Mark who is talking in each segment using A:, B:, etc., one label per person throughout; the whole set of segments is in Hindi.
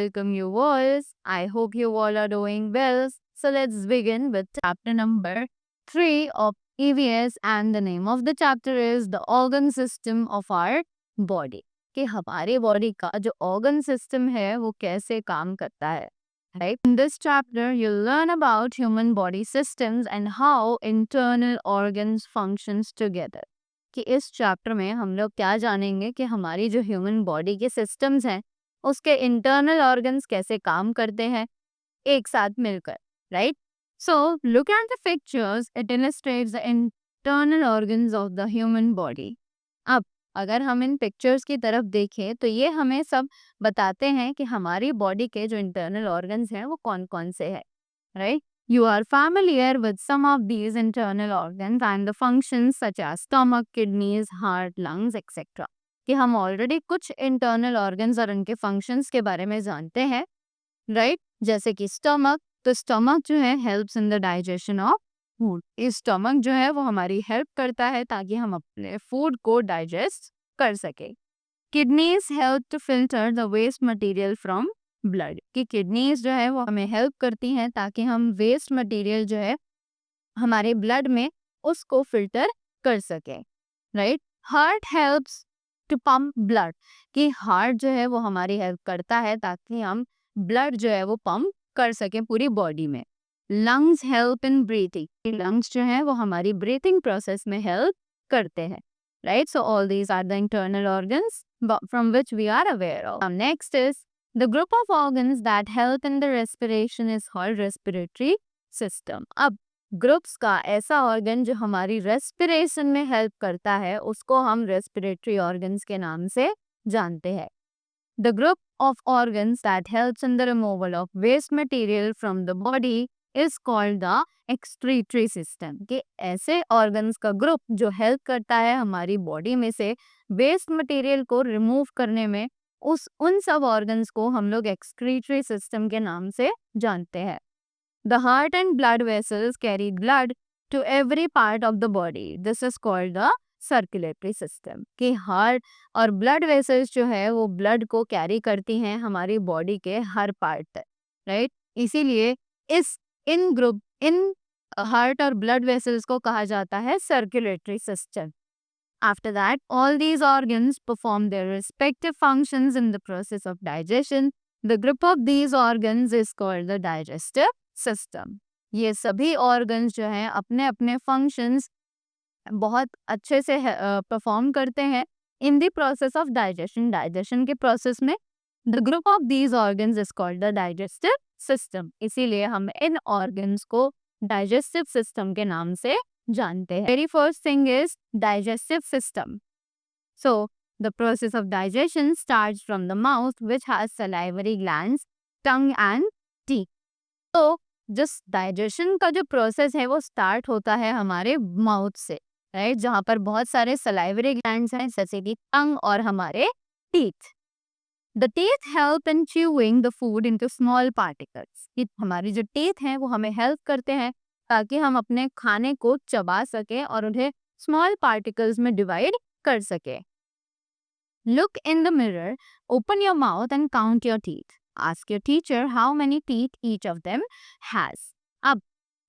A: welcome you all. I hope you all are doing well. So let's begin with chapter number 3 of EVS, and the name of the chapter is the organ system of our body. कि हमारे बॉडी का जो organ system है वो कैसे काम करता है. Right? In this chapter, you'll learn about human body systems and how internal organs functions together. कि इस चैप्टर में हम लोग क्या जानेंगे कि हमारी जो ह्यूमन बॉडी के सिस्टम्स हैं उसके इंटरनल ऑर्गन्स कैसे काम करते हैं एक साथ मिलकर, right. So look at the pictures, it illustrates the internal organs of the human body. अब अगर हम इन पिक्चर्स की तरफ देखें तो ये हमें सब बताते हैं कि हमारी बॉडी के जो इंटरनल ऑर्गन्स हैं वो कौन कौन से हैं, right. You are familiar with some of these internal organs and the functions such as stomach, kidneys, heart, lungs, etc. कि हम ऑलरेडी कुछ इंटरनल ऑर्गन्स और उनके फंक्शंस के बारे में जानते हैं, राइट. जैसे कि स्टमक, तो स्टमक जो है helps in the digestion of food. इस स्टमक जो है वो हमारी हेल्प करता है ताकि हम अपने फूड को डाइजेस्ट कर सके. Kidneys help to filter the waste material from blood. कि किडनीज जो है वो हमें हेल्प करती हैं ताकि हम वेस्ट मटेरियल जो है हमारे ब्लड में उसको फिल्टर कर सके, right. Heart helps to pump blood. कि हार्ट जो है वो हमारी हेल्प करता है ताकि हम ब्लड जो है वो पंप कर सके पूरी बॉडी में. Lungs help in breathing. Lungs जो है वो हमारी ब्रीथिंग प्रोसेस में हेल्प करते हैं, right. So all these are the internal organs from which we are aware of. Now next is the group of organs that help in the respiration is called respiratory system. अब ग्रुप्स का ऐसा ऑर्गन जो हमारी रेस्पिरेशन में हेल्प करता है उसको हम रेस्पिरेटरी ऑर्गन्स के नाम से जानते हैं. The group of organs that helps in the removal of waste material from the body is called the excretory system. कि ऐसे ऑर्गन्स का ग्रुप जो हेल्प करता है हमारी बॉडी में से वेस्ट मटेरियल को रिमूव करने में, उन सब ऑर्गन्स को हम लोग एक्सक्रीटरी सिस्टम के नाम से जानते हैं. The heart and blood vessels carry blood to every part of the body. This is called the circulatory system. कि हार्ट और ब्लड वेसल्स जो है वो ब्लड को कैरी करती हैं हमारी बॉडी के हर पार्ट तक, राइट. इसीलिए इन हार्ट और ब्लड वेसल्स को कहा जाता है circulatory system. After that, all these organs perform their respective functions in the process of digestion. The group of these organs is called the digestive system. ये सभी organs जो हैं अपने अपने functions बहुत अच्छे से परफॉर्म करते हैं in the process of digestion. Digestion के प्रोसेस में the group of these organs is called the digestive system. इसीलिए हम इन ऑर्गन्स को डाइजेस्टिव सिस्टम के नाम से जानते हैं. Very first thing is digestive system. So the process of digestion starts from the mouth which has salivary glands, tongue and teeth. तो जिस डाइजेशन का जो प्रोसेस है वो स्टार्ट होता है हमारे माउथ से, राइट. जहाँ पर बहुत सारे सलाइवरी ग्लैंड्स हैं जैसे कि टंग और हमारे teeth. The teeth help in chewing the food into small particles. हमारी जो टीथ हैं वो हमें हेल्प करते हैं ताकि हम अपने खाने को चबा सके और उन्हें स्मॉल पार्टिकल्स में डिवाइड कर सके. Look in the mirror, open your mouth and count your teeth. Ask your teacher how many teeth each of them has. अब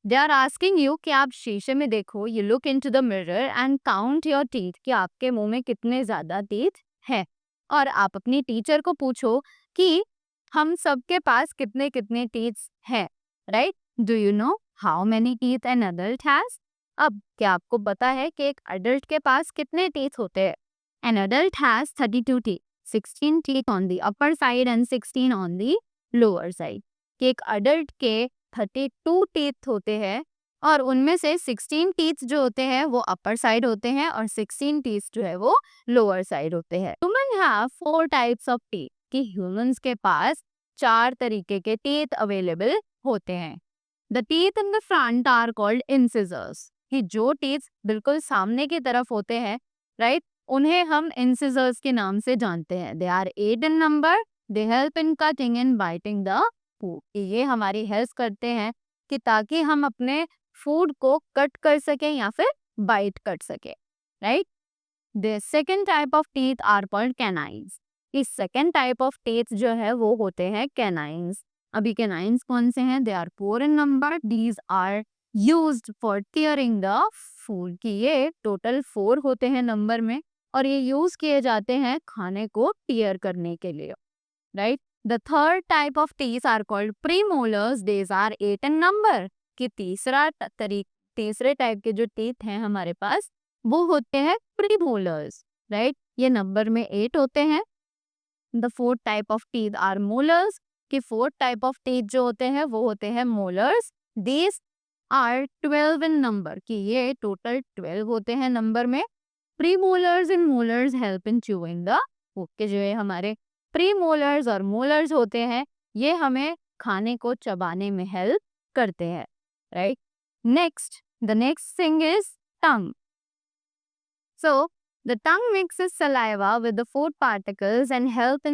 A: they are asking you कि आप शीशे में देखो, you look into the mirror and count your teeth कि आपके मुंह में कितने ज़्यादा teeth हैं. और आप अपनी टीचर को पूछो कि हम सबके पास कितने कितने teeth हैं, right? Do you know how many teeth an adult has? अब क्या आपको पता है कि एक adult के पास कितने teeth होते हैं? An adult has 32 teeth. 16 teeth on the upper side and 16 on the lower side. कि एक adult के 32 teeth होते हैं और उनमें से 16 teeth जो होते हैं वो upper side होते हैं और 16 teeth जो है वो lower side होते हैं. Humans have 4 types of teeth. कि humans के पास 4 तरीके के teeth available होते हैं. The teeth in the front are called incisors. कि जो teeth बिल्कुल सामने की तरफ होते हैं, right, उन्हें हम इंसिजर्स के नाम से जानते हैं. They are 8 in number. They help in cutting and biting the food. ये हमारी हेल्प करते हैं कि ताकि हम अपने फूड को कट कर सकें या फिर बाइट कर सकें, right. The second type of teeth are called canines. इस सेकेंड टाइप ऑफ टीथ जो है वो होते हैं कैनाइन्स। अभी कैनाइन्स कौन से हैं? They are 4 in number, these are used for tearing the food. कि ये टोटल 4 होते हैं नंबर में और ये यूज किए जाते हैं खाने को टीयर करने के लिए, right. The third type of teeth are called premolars, these are 8 in number. कि तीसरे टाइप के जो टीथ हैं हमारे पास वो होते हैं प्रीमोलर्स, राइट। ये नंबर में 8 होते हैं। The fourth type of teeth are molars. कि फोर्थ टाइप ऑफ टीथ जो होते हैं वो होते हैं molars, these are 12 in number. कि ये टोटल 12 होते हैं नंबर में। Premolars and molars help in chewing the food. के जो ये हमारे प्रीमोलर्स और मोलर्स होते हैं ये हमें खाने को चबाने में हेल्प करते हैं, right. Next, the next thing is tongue. So the tongue mixes saliva with the food particles and help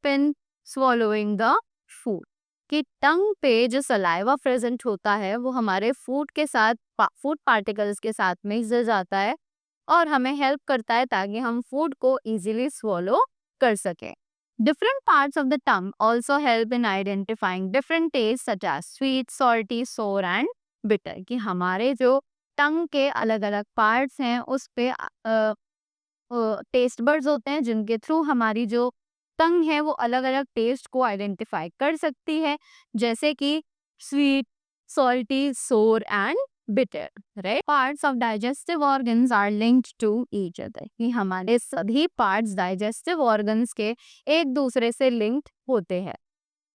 A: in swallowing the food. कि टंग पे जो सलाइवा प्रेजेंट होता है वो हमारे फूड के साथ फूड पार्टिकल्स के साथ मिक्स हो जाता है और हमें हेल्प करता है ताकि हम फूड को इजीली swallow कर सकें. Different parts of the tongue also help in identifying different tastes such as sweet, salty, sour and bitter. कि हमारे जो टंग के अलग अलग पार्ट्स हैं उस पे टेस्ट बर्ड्स होते हैं जिनके थ्रू हमारी जो टंग है वो अलग अलग टेस्ट को आइडेंटिफाई कर सकती है, जैसे कि sweet, salty, sour and bitter, right. Parts of digestive organs are linked to each other. कि हमारे सभी पार्ट्स डाइजेस्टिव ऑर्गन्स के एक दूसरे से लिंक्ड होते हैं.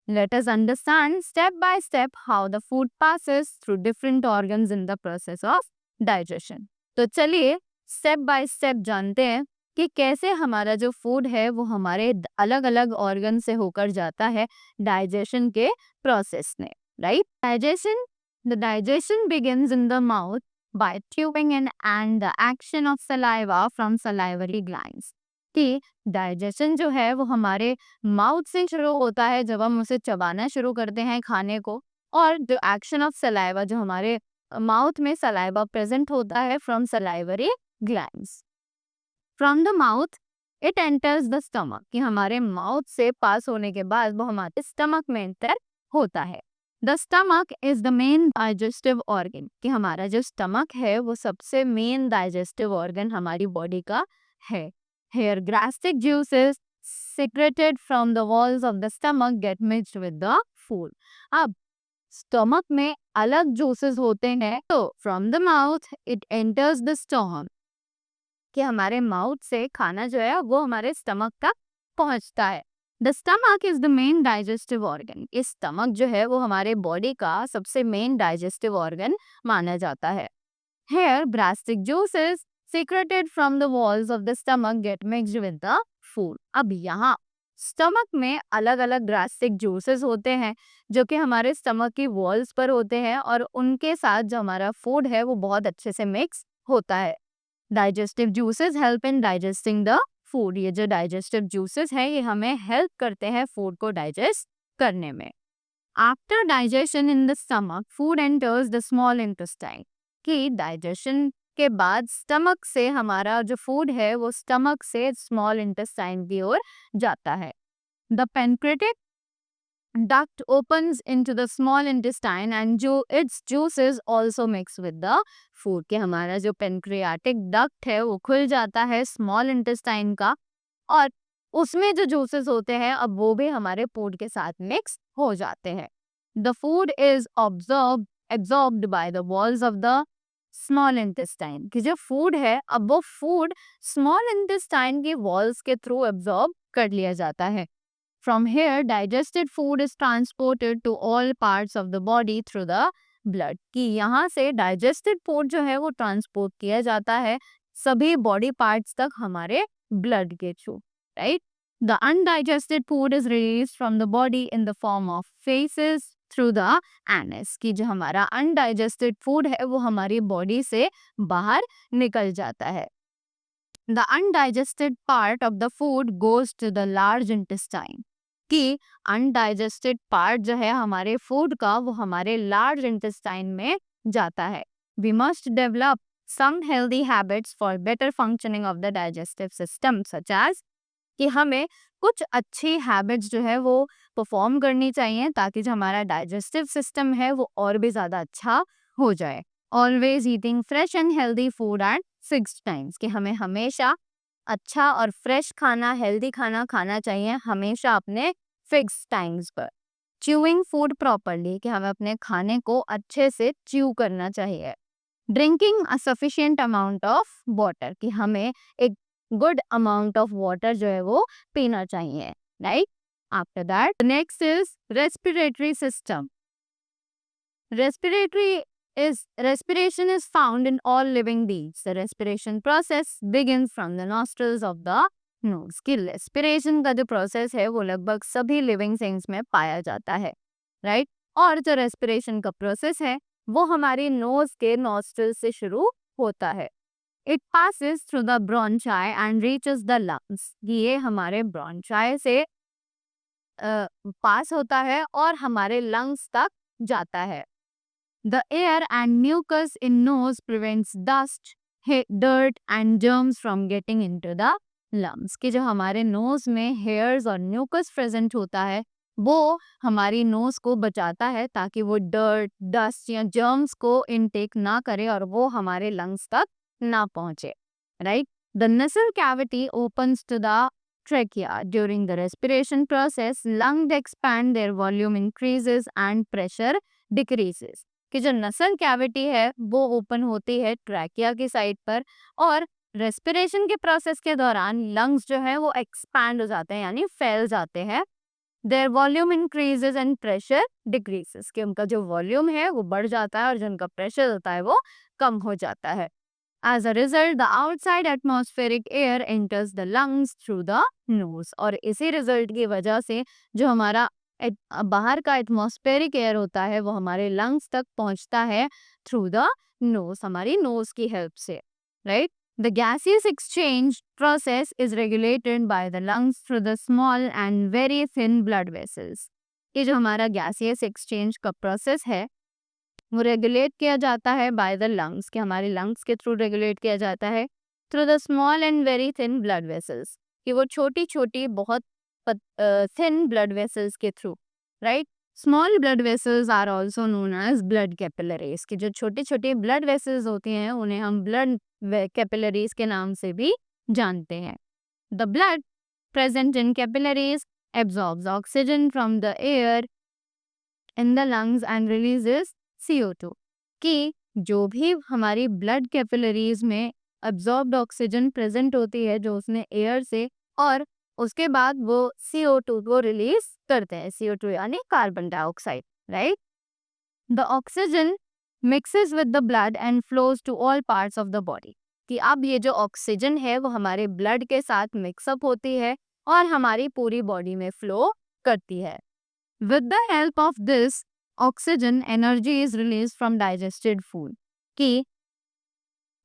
A: Let us understand step by step how the food passes through different organs in the process of digestion. तो चलिए स्टेप बाय स्टेप जानते हैं कि कैसे हमारा जो फूड है वो हमारे अलग अलग ऑर्गन से होकर जाता है डाइजेशन के प्रोसेस में, right. The digestion begins in the mouth by chewing and the action of saliva from salivary glands. कि डाइजेशन जो है वो हमारे माउथ से शुरू होता है जब हम उसे चबाना शुरू करते हैं खाने को, और जो एक्शन ऑफ सलाइवा जो हमारे माउथ में सलाइवा प्रेजेंट होता है from salivary glands. From the mouth it enters the stomach. कि हमारे माउथ से पास होने के बाद वो हमारे स्टमक में एंटर होता है. The stomach is the main digestive organ. कि हमारा जो स्टमक है वो सबसे मेन डाइजेस्टिव ऑर्गन हमारी बॉडी का है. Here, gastric juices secreted from the walls of the stomach get mixed with the food. अब स्टमक में अलग जूसेस होते हैं, तो from the mouth it enters the stomach. कि हमारे माउथ से खाना जो है वो हमारे स्टमक तक पहुंचता है. The stomach is the main digestive organ. इस स्टमक जो है वो हमारे बॉडी का सबसे मेन डाइजेस्टिव ऑर्गन माना जाता है. Here, gastric juices secreted from the walls of the stomach get mixed with the food. अब यहाँ स्टमक में अलग अलग gastric juices होते हैं जो कि हमारे स्टमक की वॉल्स पर होते हैं और उनके साथ जो हमारा फूड है वो बहुत अच्छे से मिक्स होता है. Digestive juices help in digesting the food. ये जो डाइजेस्टिव juices है ये हमें हेल्प करते हैं फूड को डाइजेस्ट करने में. After digestion in the stomach food enters the small intestine. कि डाइजेशन के बाद स्टमक से हमारा जो फूड है वो स्टमक से स्मॉल इंटेस्टाइन की ओर जाता है. The pancreatic duct opens into the small intestine and its juices also mix with the food. कि हमारा जो पेनक्रियाटिक डक्ट है वो खुल जाता है स्मॉल इंटेस्टाइन का और उसमें जो जूसेस होते हैं अब वो भी हमारे फूड के साथ मिक्स हो जाते हैं. The food is absorbed by the walls of the small intestine. कि जो फूड है अब वो फूड स्मॉल इंटेस्टाइन की वॉल्स के थ्रू एब्जॉर्ब कर लिया जाता है. From here, digested food is transported to all parts of the body through the blood. कि यहाँ से digested food जो है वो ट्रांसपोर्ट किया जाता है सभी बॉडी पार्ट्स तक हमारे ब्लड के through, right. The undigested food is released from the body in the form of feces through the anus. कि जो हमारा undigested food है वो हमारी बॉडी से बाहर निकल जाता है. The undigested part of the food goes to the large intestine. कि undigested part जो है हमारे फूड का वो हमारे large intestine में जाता है. We must develop some healthy habits for better functioning of the digestive system, such as कि हमें कुछ अच्छी हैबिट्स जो है वो परफॉर्म करनी चाहिए ताकि जो हमारा डाइजेस्टिव सिस्टम है वो और भी ज़्यादा अच्छा हो जाए. Always eating fresh and healthy food at fixed times, कि हमें हमेशा अच्छा और फ्रेश खाना, हेल्दी खाना खाना चाहिए हमेशा अपने फिक्स टाइम्स पर. च्यूइंग फूड प्रॉपरली, कि हमें अपने खाने को अच्छे से च्यू करना चाहिए. Drinking a sufficient amount of water, कि हमें एक गुड अमाउंट ऑफ वाटर जो है वो पीना चाहिए. Right. After that next is respiratory system. Respiration is found in all living beings. The respiration process begins from the nostrils of the nose. कि respiration का जो process है वो लगभग सभी living things में पाया जाता है. राइट. और जो respiration का process है वो हमारी nose के nostrils से शुरू होता है. It passes through the bronchi and reaches the lungs. ये हमारे bronchi से पास होता है और हमारे lungs तक जाता है. The air and mucus in nose prevents dust, dirt and germs from getting into the lungs. कि जो हमारे nose में hairs और mucus present होता है वो हमारी nose को बचाता है ताकि वो dirt, dust या germs को intake ना करे और वो हमारे lungs तक ना पहुंचे. Right? The nasal cavity opens to the trachea. During the respiration process, lungs expand, their volume increases and pressure decreases. कि जो नसल कैविटी है वो ओपन होती है ट्रैकिया की साइड पर और रेस्पिरेशन के प्रोसेस के दौरान लंग्स जो है वो एक्सपैंड हो जाते हैं यानी फैल जाते हैं. There volume increases and pressure decreases, कि उनका जो वॉल्यूम है वो बढ़ जाता है और जो उनका प्रेशर होता है वो कम हो जाता है. As a result, the outside atmospheric air enters the lungs through the nose. और इसी रिजल्ट की वजह से जो हमारा बाहर का एटमॉस्फेरिक एयर होता है वो हमारे लंग्स तक पहुंचता है थ्रू द नोज, हमारी नोज की हेल्प से. Right. The gaseous exchange process is regulated by the lungs through the small and very thin blood vessels. ये जो हमारा गैसियस एक्सचेंज का प्रोसेस है वो रेगुलेट किया जाता है बाय द लंग्स, कि हमारे लंग्स के थ्रू रेगुलेट किया जाता है through the small and very thin blood vessels, कि वो छोटी छोटी बहुत थिन ब्लड वेसल्स के through. Right. Small blood vessels are also known as blood capillaries, कि जो छोटी छोटी ब्लड वेसल्स होती हैं उन्हें हम ब्लड कैपिलरीज के नाम से भी जानते हैं. The blood present in capillaries absorbs oxygen from the air in the lungs and releases CO2, कि जो भी हमारी ब्लड कैपिलरीज में अब्जॉर्ब्ड ऑक्सीजन प्रेजेंट होती है जो उसने एयर से, और उसके बाद वो CO2 को रिलीज करते हैं. CO2 यानी carbon dioxide. Right. The oxygen mixes with the blood and flows to all parts of the body, कि अब ये जो ऑक्सीजन है वो हमारे ब्लड के साथ मिक्सअप होती है और हमारी पूरी बॉडी में फ्लो करती है. With the help of this oxygen energy is release from digested food, कि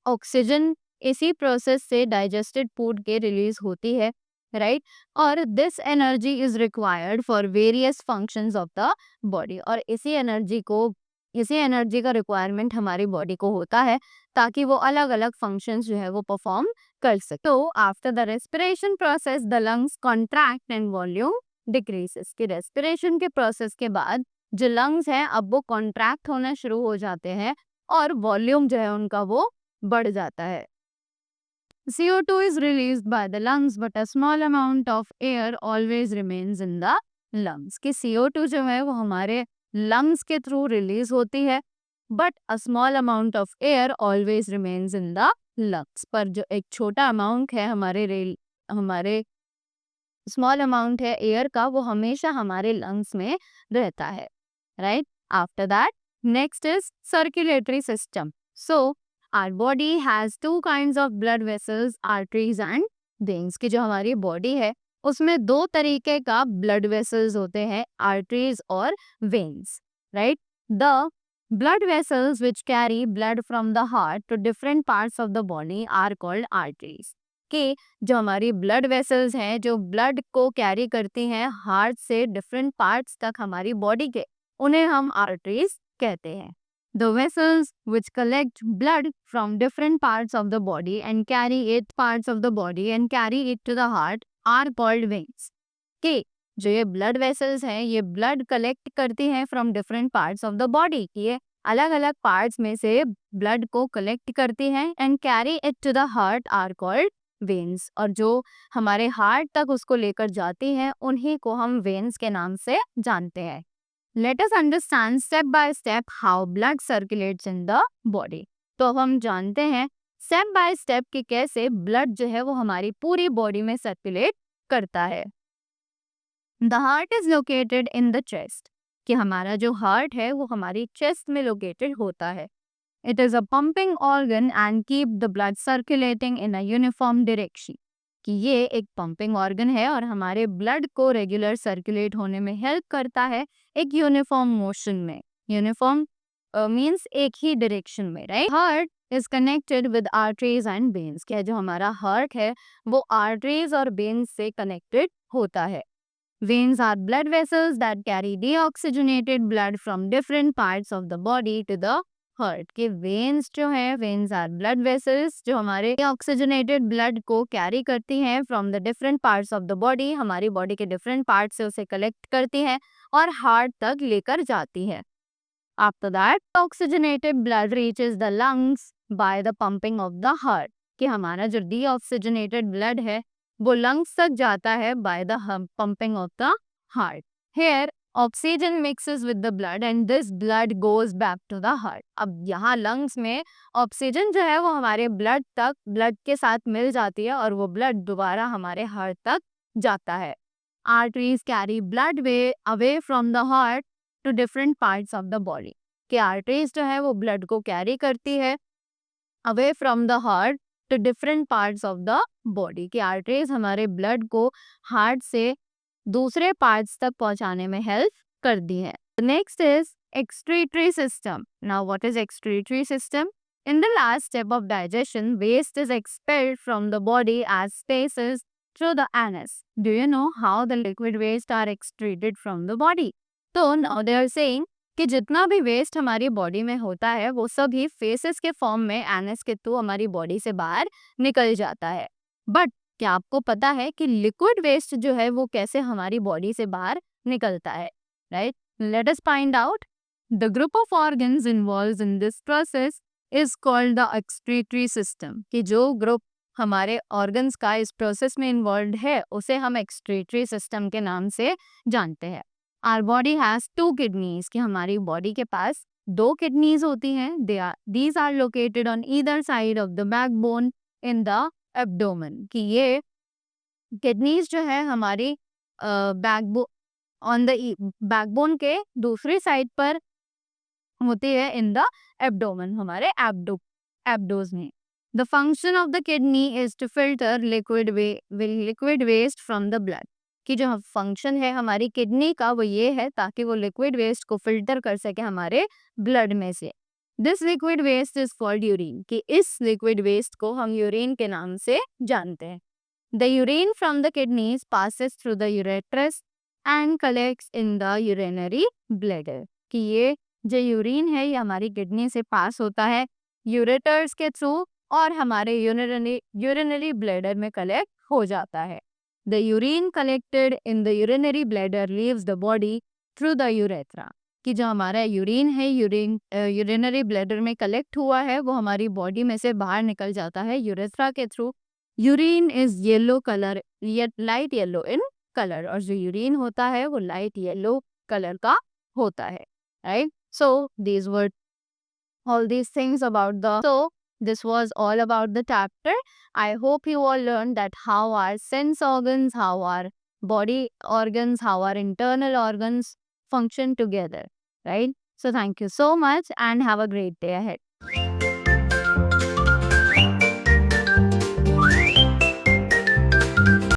A: ऑक्सीजन इसी प्रोसेस से डाइजेस्टेड फूड के रिलीज होती है. राइट. और this energy is required for various functions of the body, और इसी एनर्जी का रिक्वायरमेंट हमारी बॉडी को होता है ताकि वो अलग अलग फंक्शंस जो है वो परफॉर्म कर सके. तो after the respiration process the lungs contract and volume decreases, कि रेस्पिरेशन के प्रोसेस के बाद जो लंग्स हैं अब वो कॉन्ट्रैक्ट होना शुरू हो जाते हैं और वॉल्यूम जो है उनका वो बढ़ जाता है. CO2 is released by the lungs, but a small amount of air always remains in the lungs. कि CO2 जो है वो हमारे lungs के थ्रू रिलीज होती है, but a small amount of air always remains in the lungs. पर जो एक छोटा अमाउंट है हमारे स्मॉल अमाउंट है एयर का वो हमेशा हमारे लंग्स में रहता है. Right. After that next is circulatory system. So our body has two kinds of blood vessels, arteries and veins. कि जो हमारी बॉडी है उसमें दो तरीके का ब्लड वेसल्स होते हैं, आर्टरीज और veins. Right. The blood vessels which carry blood from the heart to different parts of the body are called arteries. कि जो हमारी ब्लड वेसल्स हैं जो ब्लड को कैरी करती हैं हार्ट से डिफरेंट पार्ट्स तक हमारी बॉडी के, उन्हें हम आर्टरीज कहते हैं. The vessels which collect blood from different parts of the body and carry it to the heart are called veins. कि जो ये ब्लड वेसल्स हैं ये ब्लड कलेक्ट करती हैं from different parts of the body, कि ये अलग अलग पार्ट्स में से ब्लड को कलेक्ट करती हैं and carry it to the heart are called veins, और जो हमारे हार्ट तक उसको लेकर जाती हैं उन्हीं को हम वेन्स के नाम से जानते हैं. Let us understand step by step how blood circulates in the body. तो अब हम जानते हैं स्टेप बाय स्टेप कि कैसे ब्लड जो है वो हमारी पूरी बॉडी में सर्कुलेट करता है. The heart is located in the chest, कि हमारा जो हार्ट है वो हमारी चेस्ट में लोकेटेड होता है. It is a pumping organ and keep the blood circulating in a uniform direction, कि ये एक पंपिंग ऑर्गन है और हमारे ब्लड को रेगुलर सर्कुलेट होने में हेल्प करता है एक यूनिफॉर्म मोशन में. यूनिफॉर्म मीन्स एक ही डायरेक्शन में, right. Heart is connected with arteries and veins, क्या जो हमारा हार्ट है वो आर्टरीज और वेन्स से कनेक्टेड होता है. Veins are blood vessels that carry deoxygenated blood from different parts of the body to the heart. कि veins जो है, veins are blood vessels जो हमारे deoxygenated blood को carry करती हैं from the different parts of the body, हमारी body के different parts से उसे collect करती हैं और heart तक लेकर जाती है. After that, oxygenated blood reaches the lungs by the pumping of the heart. कि हमारा जो deoxygenated blood है वो लंग्स तक जाता है by the pumping of the heart. Here oxygen mixes with the blood and this blood goes back to the heart. अब यहाँ लंग्स में ऑक्सीजन जो है वो हमारे ब्लड के साथ मिल जाती है और वो ब्लड दोबारा हमारे हार्ट तक जाता है. Arteries carry blood way away from the heart to different parts of the body. कि आर्टरीज जो है वो ब्लड को कैरी करती है away from the heart to different parts of the body. की आर्टरीज हमारे ब्लड को हार्ट से दूसरे पार्ट्स तक पहुंचाने में हेल्प करती है. Next is excretory system. Now what is excretory system? In the last step of digestion, waste is expelled from the body as spaces through the anus. Do you know how the liquid waste are excreted from the body? So now they are saying कि जितना भी वेस्ट हमारी बॉडी में होता है वो सभी फेसेस के फॉर्म में एनस के थ्रू हमारी बॉडी से बाहर निकल जाता है. बट क्या आपको पता है कि लिक्विड वेस्ट जो है वो कैसे हमारी बॉडी से बाहर निकलता है? Right, let us find out. The group of organs involved in this process is called the excretory system. कि जो ग्रुप हमारे ऑर्गन्स का इस प्रोसेस में इन्वॉल्व है उसे हम एक्सक्रीटरी सिस्टम के नाम से जानते हैं. Our body has two kidneys, कि हमारी बॉडी के पास 2 किडनीज होती हैं. These are located on either side of the backbone in the abdomen. कि ये किडनीज जो है हमारी ऑन द बैकबोन के दूसरी साइड पर होती है इन द एब्डोमेन, हमारे एब्डोज में. The function of the kidney is to filter liquid waste from the blood. कि जो फंक्शन है हमारी किडनी का वो ये है ताकि वो लिक्विड वेस्ट को फिल्टर कर सके हमारे ब्लड में से. This liquid waste is called urine. कि इस लिक्विड वेस्ट को हम यूरिन के नाम से जानते हैं. The urine from the kidneys passes through the ureters and collects in the urinary bladder. कि ये जो यूरिन है ये हमारी किडनी से पास होता है यूरेटर्स के थ्रू और हमारे यूरिनरी ब्लैडर में कलेक्ट हो जाता है. The urine collected in the urinary bladder leaves the body through the urethra. कि जो हमारा यूरिन है यूरिनरी ब्लैडर में कलेक्ट हुआ है वो हमारी बॉडी में से बाहर निकल जाता है यूरेथ्रा के through. Urine is yellow colour, light yellow in colour, और जो यूरिन होता है वो लाइट येलो कलर का होता है. Right, so these were all these things about this was all about the chapter. I hope you all learned that how our sense organs, how our body organs, how our internal organs function together, right? So thank you so much and have a great day ahead.